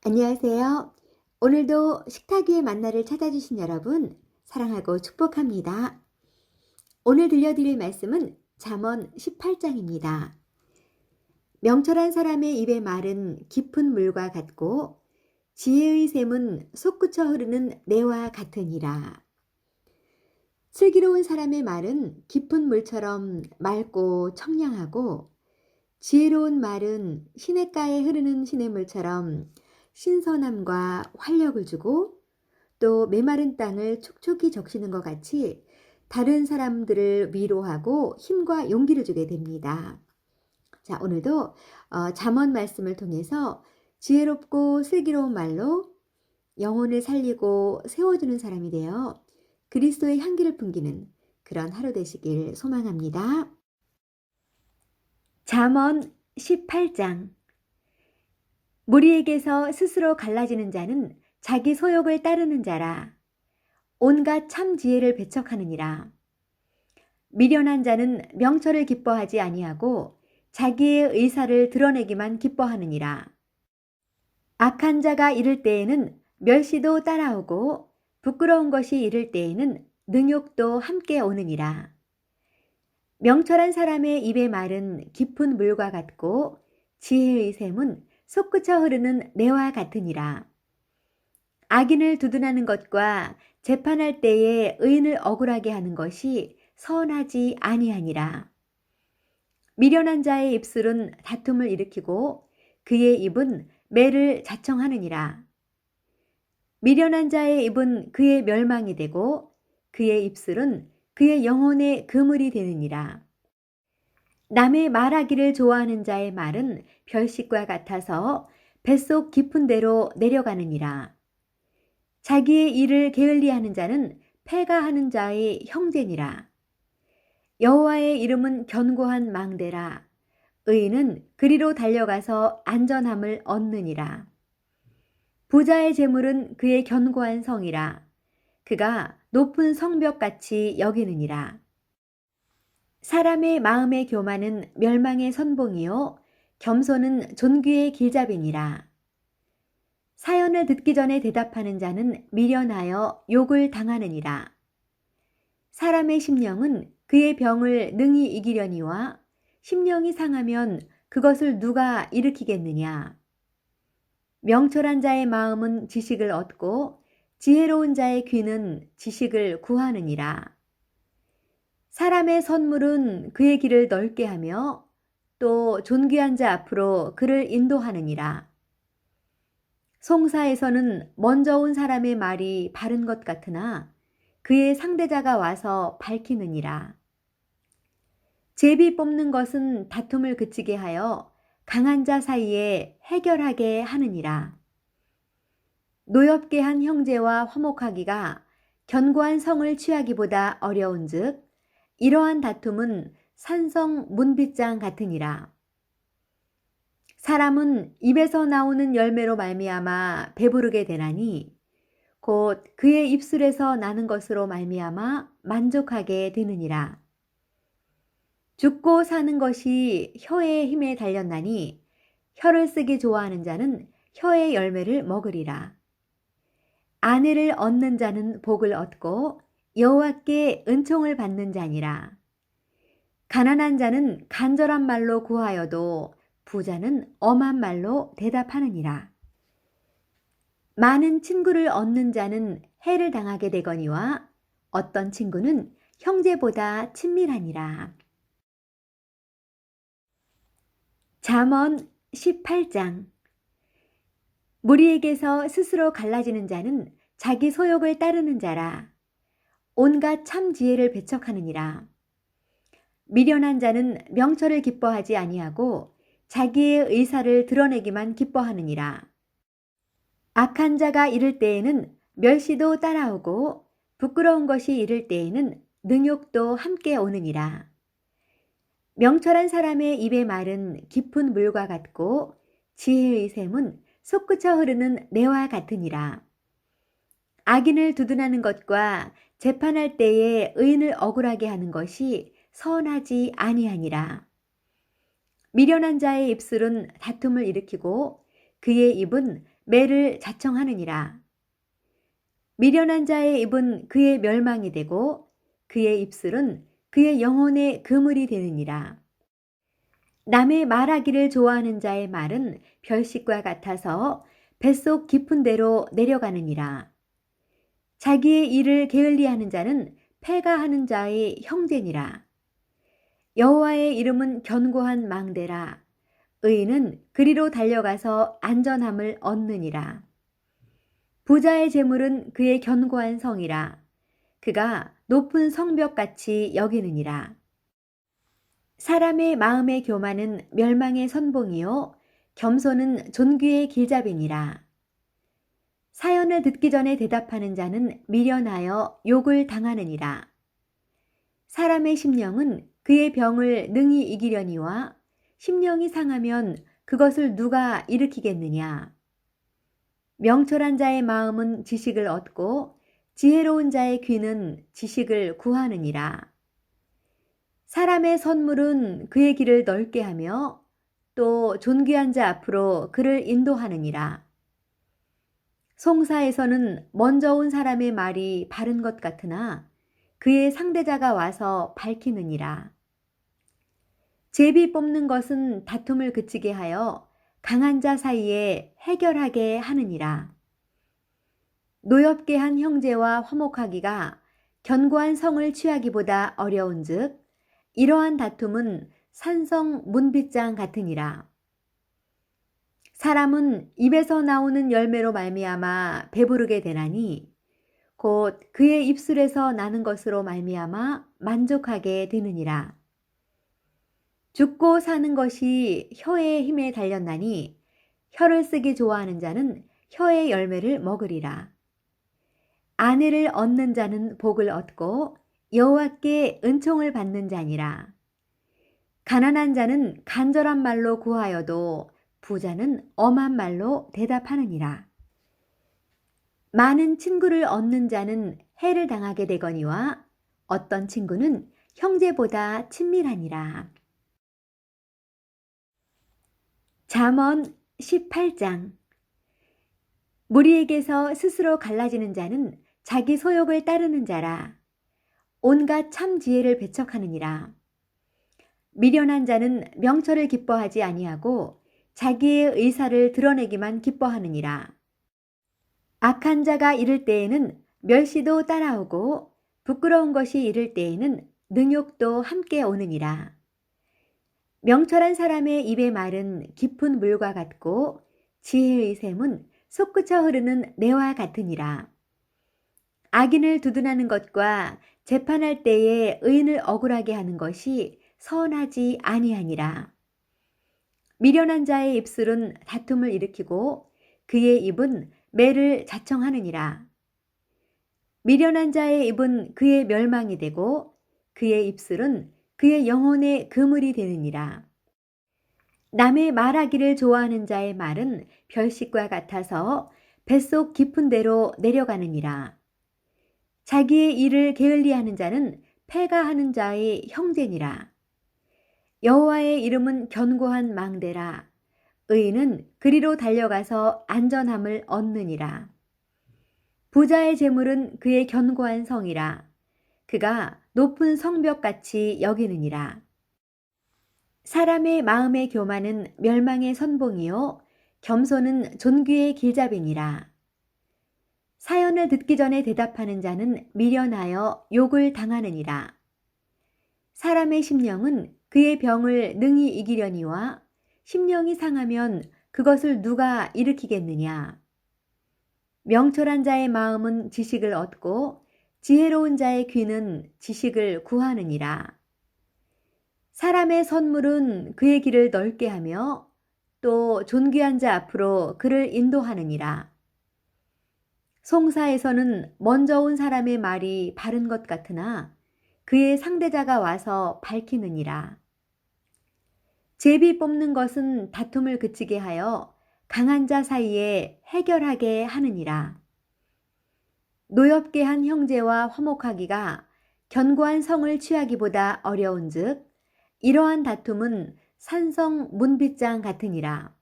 안녕하세요. 오늘도 식탁 위의 만나를 찾아주신 여러분, 사랑하고 축복합니다. 오늘 들려드릴 말씀은 잠언 18장입니다. 명철한 사람의 입의 말은 깊은 물과 같고 지혜의 샘은 솟구쳐 흐르는 내와 같으니라. 슬기로운 사람의 말은 깊은 물처럼 맑고 청량하고 지혜로운 말은 시냇가에 흐르는 시냇물처럼 신선함과 활력을 주고 또 메마른 땅을 촉촉히 적시는 것 같이 다른 사람들을 위로하고 힘과 용기를 주게 됩니다. 자, 오늘도 잠언 말씀을 통해서 지혜롭고 슬기로운 말로 영혼을 살리고 세워주는 사람이 되어 그리스도의 향기를 풍기는 그런 하루 되시길 소망합니다. 잠언 18장. 무리에게서 스스로 갈라지는 자는 자기 소욕을 따르는 자라. 온갖 참 지혜를 배척하느니라. 미련한 자는 명철을 기뻐하지 아니하고 자기의 의사를 드러내기만 기뻐하느니라. 악한 자가 이를 때에는 멸시도 따라오고 부끄러운 것이 이를 때에는 능욕도 함께 오느니라. 명철한 사람의 입의 말은 깊은 물과 같고 지혜의 샘은 솟구쳐 흐르는 내와 같으니라. 악인을 두둔하는 것과 재판할 때에 의인을 억울하게 하는 것이 선하지 아니하니라. 미련한 자의 입술은 다툼을 일으키고 그의 입은 매를 자청하느니라. 미련한 자의 입은 그의 멸망이 되고 그의 입술은 그의 영혼의 그물이 되느니라. 남의 말하기를 좋아하는 자의 말은 별식과 같아서 뱃속 깊은 데로 내려가느니라. 자기의 일을 게을리하는 자는 패가하는 자의 형제니라. 여호와의 이름은 견고한 망대라. 의인은 그리로 달려가서 안전함을 얻느니라. 부자의 재물은 그의 견고한 성이라. 그가 높은 성벽같이 여기느니라. 사람의 마음의 교만은 멸망의 선봉이요 겸손은 존귀의 길잡이니라. 사연을 듣기 전에 대답하는 자는 미련하여 욕을 당하느니라. 사람의 심령은 그의 병을 능히 이기려니와 심령이 상하면 그것을 누가 일으키겠느냐. 명철한 자의 마음은 지식을 얻고 지혜로운 자의 귀는 지식을 구하느니라. 사람의 선물은 그의 길을 넓게 하며 또 존귀한 자 앞으로 그를 인도하느니라. 송사에서는 먼저 온 사람의 말이 바른 것 같으나 그의 상대자가 와서 밝히느니라. 제비 뽑는 것은 다툼을 그치게 하여 강한 자 사이에 해결하게 하느니라. 노엽게 한 형제와 화목하기가 견고한 성을 취하기보다 어려운즉 이러한 다툼은 산성 문빗장 같으니라. 사람은 입에서 나오는 열매로 말미암아 배부르게 되나니 곧 그의 입술에서 나는 것으로 말미암아 만족하게 되느니라. 죽고 사는 것이 혀의 힘에 달렸나니 혀를 쓰기 좋아하는 자는 혀의 열매를 먹으리라. 아내를 얻는 자는 복을 얻고 여호와께 은총을 받는 자니라. 가난한 자는 간절한 말로 구하여도 부자는 엄한 말로 대답하느니라. 많은 친구를 얻는 자는 해를 당하게 되거니와 어떤 친구는 형제보다 친밀하니라. 잠언 18장. 무리에게서 스스로 갈라지는 자는 자기 소욕을 따르는 자라. 온갖 참 지혜를 배척하느니라. 미련한 자는 명철을 기뻐하지 아니하고 자기의 의사를 드러내기만 기뻐하느니라. 악한 자가 이를 때에는 멸시도 따라오고 부끄러운 것이 이를 때에는 능욕도 함께 오느니라. 명철한 사람의 입의 말은 깊은 물과 같고 지혜의 샘은 솟구쳐 흐르는 내와 같으니라. 악인을 두둔하는 것과 재판할 때에 의인을 억울하게 하는 것이 선하지 아니하니라. 미련한 자의 입술은 다툼을 일으키고 그의 입은 매를 자청하느니라. 미련한 자의 입은 그의 멸망이 되고 그의 입술은 그의 영혼의 그물이 되느니라. 남의 말하기를 좋아하는 자의 말은 별식과 같아서 뱃속 깊은 데로 내려가느니라. 자기의 일을 게을리하는 자는 패가하는 자의 형제니라. 여호와의 이름은 견고한 망대라. 의인은 그리로 달려가서 안전함을 얻느니라. 부자의 재물은 그의 견고한 성이라. 그가 높은 성벽같이 여기느니라. 사람의 마음의 교만은 멸망의 선봉이요 겸손은 존귀의 길잡이니라. 사연을 듣기 전에 대답하는 자는 미련하여 욕을 당하느니라. 사람의 심령은 그의 병을 능히 이기려니와 심령이 상하면 그것을 누가 일으키겠느냐. 명철한 자의 마음은 지식을 얻고 지혜로운 자의 귀는 지식을 구하느니라. 사람의 선물은 그의 길을 넓게 하며 또 존귀한 자 앞으로 그를 인도하느니라. 송사에서는 먼저 온 사람의 말이 바른 것 같으나 그의 상대자가 와서 밝히느니라. 제비 뽑는 것은 다툼을 그치게 하여 강한 자 사이에 해결하게 하느니라. 노엽게 한 형제와 화목하기가 견고한 성을 취하기보다 어려운즉 이러한 다툼은 산성 문빗장 같으니라. 사람은 입에서 나오는 열매로 말미암아 배부르게 되나니 곧 그의 입술에서 나는 것으로 말미암아 만족하게 되느니라. 죽고 사는 것이 혀의 힘에 달렸나니 혀를 쓰기 좋아하는 자는 혀의 열매를 먹으리라. 아내를 얻는 자는 복을 얻고 여호와께 은총을 받는 자니라. 가난한 자는 간절한 말로 구하여도 부자는 엄한 말로 대답하느니라. 많은 친구를 얻는 자는 해를 당하게 되거니와 어떤 친구는 형제보다 친밀하니라. 잠언 18장. 무리에게서 스스로 갈라지는 자는 자기 소욕을 따르는 자라. 온갖 참 지혜를 배척하느니라. 미련한 자는 명철을 기뻐하지 아니하고 자기의 의사를 드러내기만 기뻐하느니라. 악한 자가 이를 때에는 멸시도 따라오고 부끄러운 것이 이를 때에는 능욕도 함께 오느니라. 명철한 사람의 입의 말은 깊은 물과 같고 지혜의 샘은 솟구쳐 흐르는 내와 같으니라. 악인을 두둔하는 것과 재판할 때에 의인을 억울하게 하는 것이 선하지 아니하니라. 미련한 자의 입술은 다툼을 일으키고 그의 입은 매를 자청하느니라. 미련한 자의 입은 그의 멸망이 되고 그의 입술은 그의 영혼의 그물이 되느니라. 남의 말하기를 좋아하는 자의 말은 별식과 같아서 뱃속 깊은 데로 내려가느니라. 자기의 일을 게을리하는 자는 패가하는 자의 형제니라. 여호와의 이름은 견고한 망대라. 의인은 그리로 달려가서 안전함을 얻느니라. 부자의 재물은 그의 견고한 성이라. 그가 높은 성벽같이 여기느니라. 사람의 마음의 교만은 멸망의 선봉이요 겸손은 존귀의 길잡이니라. 사연을 듣기 전에 대답하는 자는 미련하여 욕을 당하느니라. 사람의 심령은 그의 병을 능히 이기려니와 심령이 상하면 그것을 누가 일으키겠느냐. 명철한 자의 마음은 지식을 얻고 지혜로운 자의 귀는 지식을 구하느니라. 사람의 선물은 그의 길을 넓게 하며 또 존귀한 자 앞으로 그를 인도하느니라. 송사에서는 먼저 온 사람의 말이 바른 것 같으나 그의 상대자가 와서 밝히느니라. 제비 뽑는 것은 다툼을 그치게 하여 강한 자 사이에 해결하게 하느니라. 노엽게 한 형제와 화목하기가 견고한 성을 취하기보다 어려운즉 이러한 다툼은 산성 문빗장 같으니라.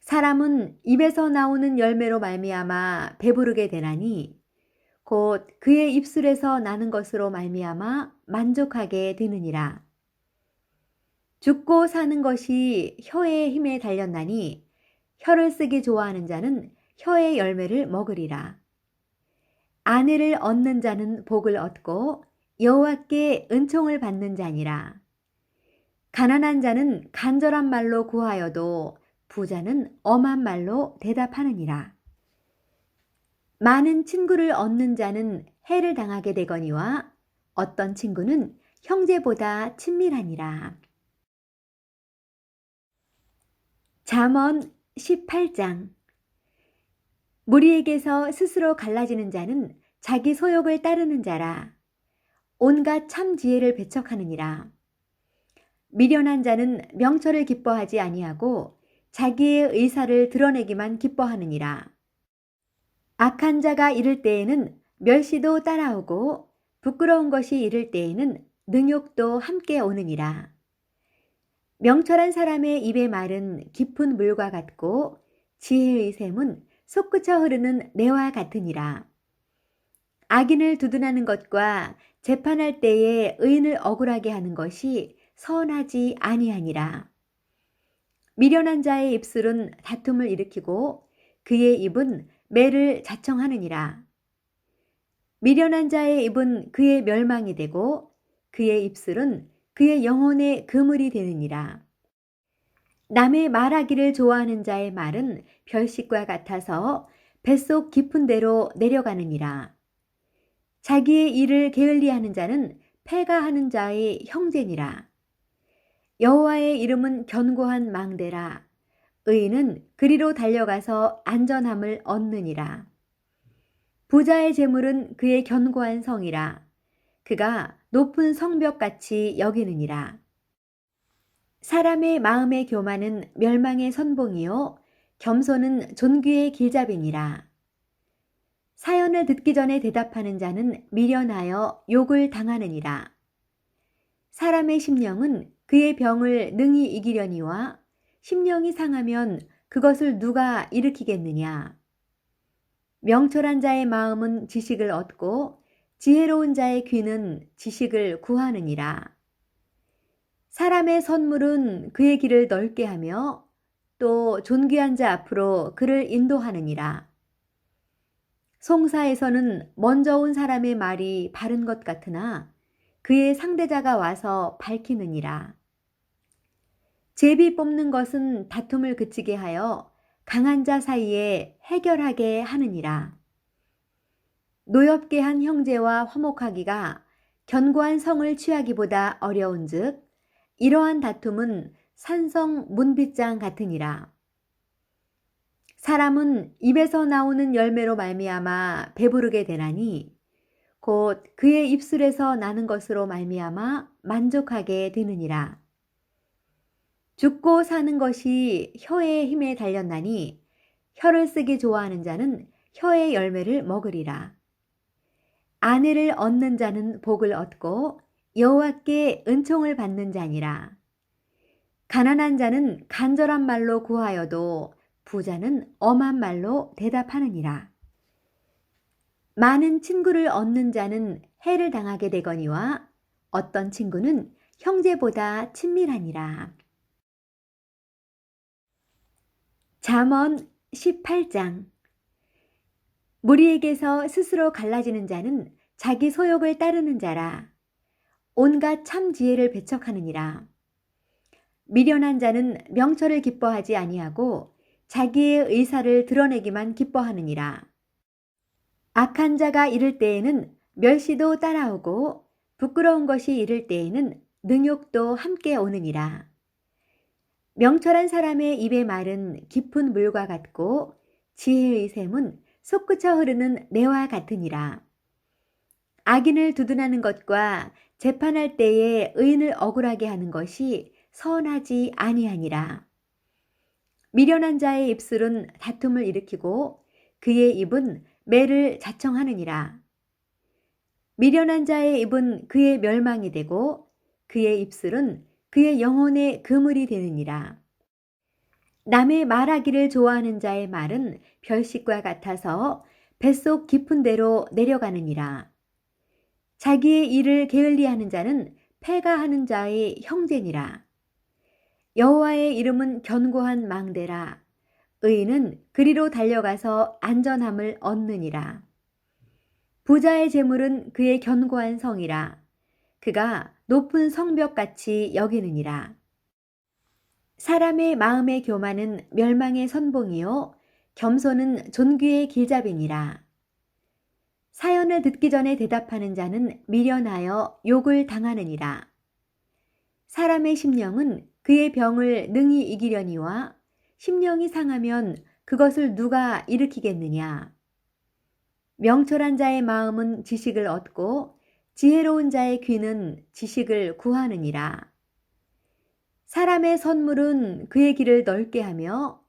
사람은 입에서 나오는 열매로 말미암아 배부르게 되나니 곧 그의 입술에서 나는 것으로 말미암아 만족하게 되느니라. 죽고 사는 것이 혀의 힘에 달렸나니 혀를 쓰기 좋아하는 자는 혀의 열매를 먹으리라. 아내를 얻는 자는 복을 얻고 여호와께 은총을 받는 자니라. 가난한 자는 간절한 말로 구하여도 부자는 엄한 말로 대답하느니라. 많은 친구를 얻는 자는 해를 당하게 되거니와 어떤 친구는 형제보다 친밀하니라. 잠언 18장. 무리에게서 스스로 갈라지는 자는 자기 소욕을 따르는 자라. 온갖 참 지혜를 배척하느니라. 미련한 자는 명철을 기뻐하지 아니하고 자기의 의사를 드러내기만 기뻐하느니라. 악한 자가 이를 때에는 멸시도 따라오고 부끄러운 것이 이를 때에는 능욕도 함께 오느니라. 명철한 사람의 입의 말은 깊은 물과 같고 지혜의 샘은 솟구쳐 흐르는 매와 같으니라. 악인을 두둔하는 것과 재판할 때에 의인을 억울하게 하는 것이 선하지 아니하니라. 미련한 자의 입술은 다툼을 일으키고 그의 입은 매를 자청하느니라. 미련한 자의 입은 그의 멸망이 되고 그의 입술은 그의 영혼의 그물이 되느니라. 남의 말하기를 좋아하는 자의 말은 별식과 같아서 뱃속 깊은 데로 내려가느니라. 자기의 일을 게을리하는 자는 패가하는 자의 형제니라. 여호와의 이름은 견고한 망대라. 의인은 그리로 달려가서 안전함을 얻느니라. 부자의 재물은 그의 견고한 성이라. 그가 높은 성벽같이 여기느니라. 사람의 마음의 교만은 멸망의 선봉이요 겸손은 존귀의 길잡이니라. 사연을 듣기 전에 대답하는 자는 미련하여 욕을 당하느니라. 사람의 심령은 그의 병을 능히 이기려니와 심령이 상하면 그것을 누가 일으키겠느냐. 명철한 자의 마음은 지식을 얻고 지혜로운 자의 귀는 지식을 구하느니라. 사람의 선물은 그의 길을 넓게 하며 또 존귀한 자 앞으로 그를 인도하느니라. 송사에서는 먼저 온 사람의 말이 바른 것 같으나 그의 상대자가 와서 밝히느니라. 제비 뽑는 것은 다툼을 그치게 하여 강한 자 사이에 해결하게 하느니라. 노엽게 한 형제와 화목하기가 견고한 성을 취하기보다 어려운즉 이러한 다툼은 산성 문빗장 같으니라. 사람은 입에서 나오는 열매로 말미암아 배부르게 되나니 곧 그의 입술에서 나는 것으로 말미암아 만족하게 되느니라. 죽고 사는 것이 혀의 힘에 달렸나니 혀를 쓰기 좋아하는 자는 혀의 열매를 먹으리라. 아내를 얻는 자는 복을 얻고 여호와께 은총을 받는 자니라. 가난한 자는 간절한 말로 구하여도 부자는 엄한 말로 대답하느니라. 많은 친구를 얻는 자는 해를 당하게 되거니와 어떤 친구는 형제보다 친밀하니라. 잠언 18장. 무리에게서 스스로 갈라지는 자는 자기 소욕을 따르는 자라. 온갖 참 지혜를 배척하느니라. 미련한 자는 명철을 기뻐하지 아니하고 자기의 의사를 드러내기만 기뻐하느니라. 악한 자가 이를 때에는 멸시도 따라오고 부끄러운 것이 이를 때에는 능욕도 함께 오느니라. 명철한 사람의 입의 말은 깊은 물과 같고 지혜의 샘은 솟구쳐 흐르는 매와 같으니라. 악인을 두둔하는 것과 재판할 때에 의인을 억울하게 하는 것이 선하지 아니하니라. 미련한 자의 입술은 다툼을 일으키고 그의 입은 매를 자청하느니라. 미련한 자의 입은 그의 멸망이 되고 그의 입술은 그의 영혼의 그물이 되느니라. 남의 말하기를 좋아하는 자의 말은 별식과 같아서 뱃속 깊은 데로 내려가느니라. 자기의 일을 게을리하는 자는 패가하는 자의 형제니라. 여호와의 이름은 견고한 망대라. 의인은 그리로 달려가서 안전함을 얻느니라. 부자의 재물은 그의 견고한 성이라. 그가 높은 성벽같이 여기느니라. 사람의 마음의 교만은 멸망의 선봉이요 겸손은 존귀의 길잡이니라. 사연을 듣기 전에 대답하는 자는 미련하여 욕을 당하느니라. 사람의 심령은 그의 병을 능히 이기려니와 심령이 상하면 그것을 누가 일으키겠느냐. 명철한 자의 마음은 지식을 얻고 지혜로운 자의 귀는 지식을 구하느니라. 사람의 선물은 그의 길을 넓게 하며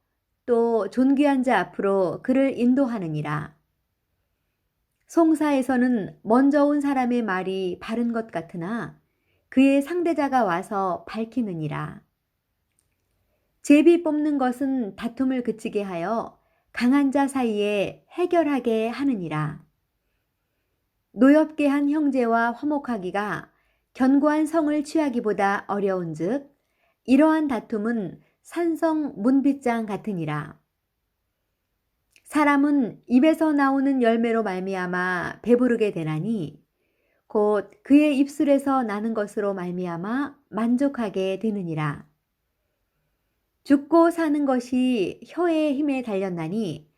또 존귀한 자 앞으로 그를 인도하느니라. 송사에서는 먼저 온 사람의 말이 바른 것 같으나 그의 상대자가 와서 밝히느니라. 제비 뽑는 것은 다툼을 그치게 하여 강한 자 사이에 해결하게 하느니라. 노엽게 한 형제와 화목하기가 견고한 성을 취하기보다 어려운즉 이러한 다툼은 산성 문빗장 같으니라. 사람은 입에서 나오는 열매로 말미암아 배부르게 되나니 곧 그의 입술에서 나는 것으로 말미암아 만족하게 되느니라. 죽고 사는 것이 혀의 힘에 달렸나니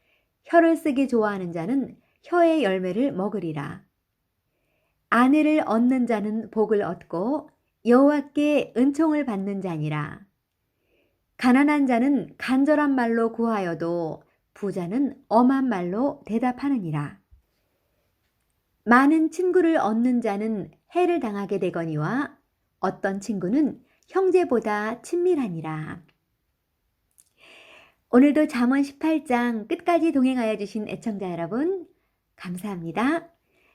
혀를 쓰기 좋아하는 자는 혀의 열매를 먹으리라. 아내를 얻는 자는 복을 얻고 여호와께 은총을 받는 자니라. 가난한 자는 간절한 말로 구하여도 부자는 엄한 말로 대답하느니라. 많은 친구를 얻는 자는 해를 당하게 되거니와 어떤 친구는 형제보다 친밀하니라. 오늘도 잠언 18장 끝까지 동행하여 주신 애청자 여러분 감사합니다.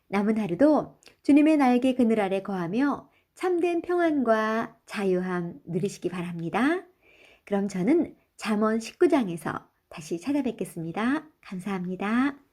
남은 하루도 주님의 날개 그늘 아래 거하며 참된 평안과 자유함 누리시기 바랍니다. 그럼 저는 잠언 19장에서 다시 찾아뵙겠습니다. 감사합니다.